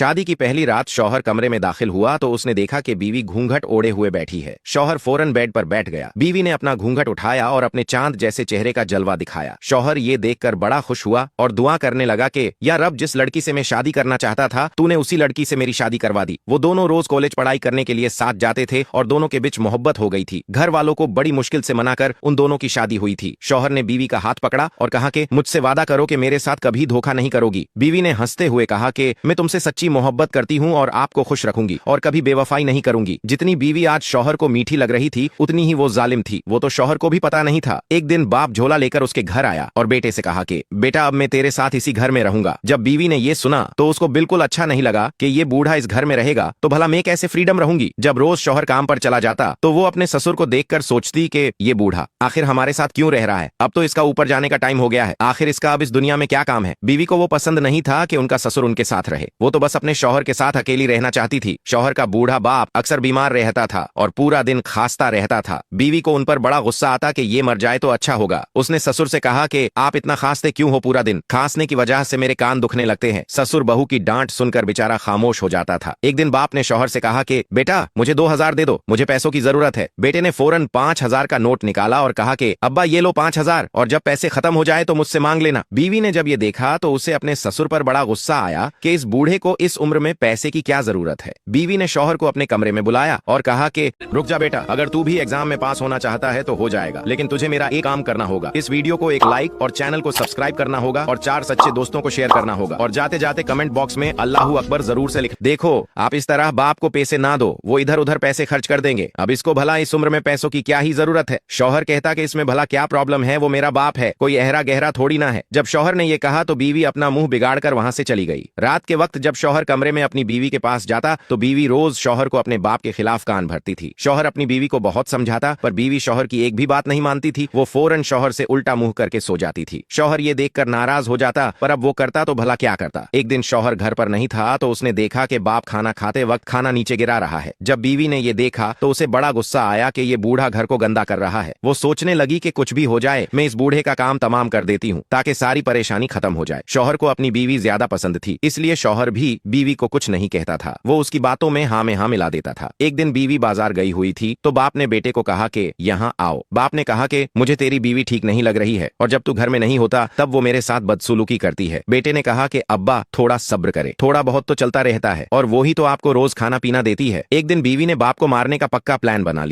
शादी की पहली रात शौहर कमरे में दाखिल हुआ तो उसने देखा कि बीवी घूंघट ओढ़े हुए बैठी है। शौहर फौरन बेड पर बैठ गया। बीवी ने अपना घूंघट उठाया और अपने चांद जैसे चेहरे का जलवा दिखाया। शौहर ये देखकर बड़ा खुश हुआ और दुआ करने लगा कि या रब, जिस लड़की से मैं शादी करना चाहता था तूने उसी लड़की से मेरी शादी करवा दी। वो दोनों रोज कॉलेज पढ़ाई करने के लिए साथ जाते थे और दोनों के बीच मोहब्बत हो गई थी। घर वालों को बड़ी मुश्किल से मनाकर उन दोनों की शादी हुई थी। शौहर ने बीवी का हाथ पकड़ा और कहा कि मुझसे वादा करो कि मेरे साथ कभी धोखा नहीं करोगी। बीवी ने हंसते हुए कहा कि मैं तुमसे सच्ची मोहब्बत करती हूँ और आपको खुश रखूंगी और कभी बेवफाई नहीं करूंगी। जितनी बीवी आज शौहर को मीठी लग रही थी उतनी ही वो जालिम थी। वो तो शौहर को भी पता नहीं था। एक दिन बाप झोला लेकर उसके घर आया और बेटे से कहा कि बेटा, अब मैं तेरे साथ इसी घर में रहूंगा। जब बीवी ने ये सुना तो उसको बिल्कुल अच्छा नहीं लगा कि ये बूढ़ा इस घर में रहेगा तो भला मैं कैसे फ्रीडम रहूंगी। जब रोज शौहर काम पर चला जाता तो वो अपने ससुर को देखकर सोचती कि ये बूढ़ा आखिर हमारे साथ क्यों रह रहा है। अब तो इसका ऊपर जाने का टाइम हो गया है। आखिर इसका अब इस दुनिया में क्या काम है। बीवी को वो पसंद नहीं था कि उनका ससुर उनके साथ रहे। वो तो बस अपने शौहर के साथ अकेली रहना चाहती थी। शौहर का बूढ़ा बाप अक्सर बीमार रहता था और पूरा दिन खांसता रहता था। बीवी को उन पर बड़ा गुस्सा आता कि ये मर जाए तो अच्छा होगा। उसने ससुर से कहा कि आप इतना खांसते क्यों हो पूरा दिन? खांसने की वजह से मेरे कान दुखने लगते हैं। ससुर बहू की डांट सुनकर बेचारा खामोश हो जाता था। एक दिन बाप ने शौहर से कहा कि बेटा, मुझे 2000 दे दो, मुझे पैसों की जरूरत है। बेटे ने फौरन 5000 का नोट निकाला और कहा कि अब्बा ये लो 5000 और जब पैसे खत्म हो जाए तो मुझसे मांग लेना। बीवी ने जब ये देखा तो उसे अपने ससुर पर बड़ा गुस्सा आया कि इस बूढ़े को इस उम्र में पैसे की क्या जरूरत है। बीवी ने शौहर को अपने कमरे में बुलाया और कहा कि रुक जा बेटा, अगर तू भी एग्जाम में पास होना चाहता है तो हो जाएगा, लेकिन तुझे मेरा एक काम करना होगा। इस वीडियो को एक लाइक और चैनल को सब्सक्राइब करना होगा और 4 सच्चे दोस्तों को शेयर करना होगा और जाते जाते कमेंट बॉक्स में अल्लाहू अकबर जरूर से लिख। देखो, आप इस तरह बाप को पैसे ना दो, वो इधर उधर पैसे खर्च कर देंगे। अब इसको भला इस उम्र में पैसों की क्या ही जरूरत है। शौहर कहता कि इसमें भला क्या प्रॉब्लम है, वो मेरा बाप है, कोई अहरा गहरा थोड़ी ना है। जब शौहर ने ये कहा तो बीवी अपना मुंह बिगाड़कर वहां से चली गई। रात के वक्त जब शौहर कमरे में अपनी बीवी के पास जाता तो बीवी रोज शौहर को अपने बाप के खिलाफ कान भरती थी। शौहर अपनी बीवी को बहुत समझाता पर बीवी शौहर की एक भी बात नहीं मानती थी। वो फौरन शौहर से उल्टा मुंह करके सो जाती थी। शौहर ये देखकर नाराज हो जाता पर अब वो करता तो भला क्या करता। एक दिन शौहर घर पर नहीं था तो उसने देखा कि बाप खाना खाते वक्त खाना नीचे गिरा रहा है। जब बीवी ने ये देखा तो उसे बड़ा गुस्सा आया कि ये बूढ़ा घर को गंदा कर रहा है। वो सोचने लगी कि कुछ भी हो जाए मैं इस बूढ़े का काम तमाम कर देती हूँ ताकि सारी परेशानी खत्म हो जाए। शौहर को अपनी बीवी ज्यादा पसंद थी, इसलिए शौहर भी बीवी को कुछ नहीं कहता था। वो उसकी बातों में हाँ में हाँ मिला देता था। एक दिन बीवी बाजार गई हुई थी तो बाप ने बेटे को कहा कि यहाँ आओ। बाप ने कहा कि मुझे तेरी बीवी ठीक नहीं लग रही है और जब तू घर में नहीं होता तब वो मेरे साथ बदसलूकी करती है। बेटे ने कहा कि अब्बा थोड़ा सब्र करे, थोड़ा बहुत तो चलता रहता है और वो ही तो आपको रोज खाना पीना देती है। एक दिन बीवी ने बाप को मारने का पक्का प्लान बना लिया।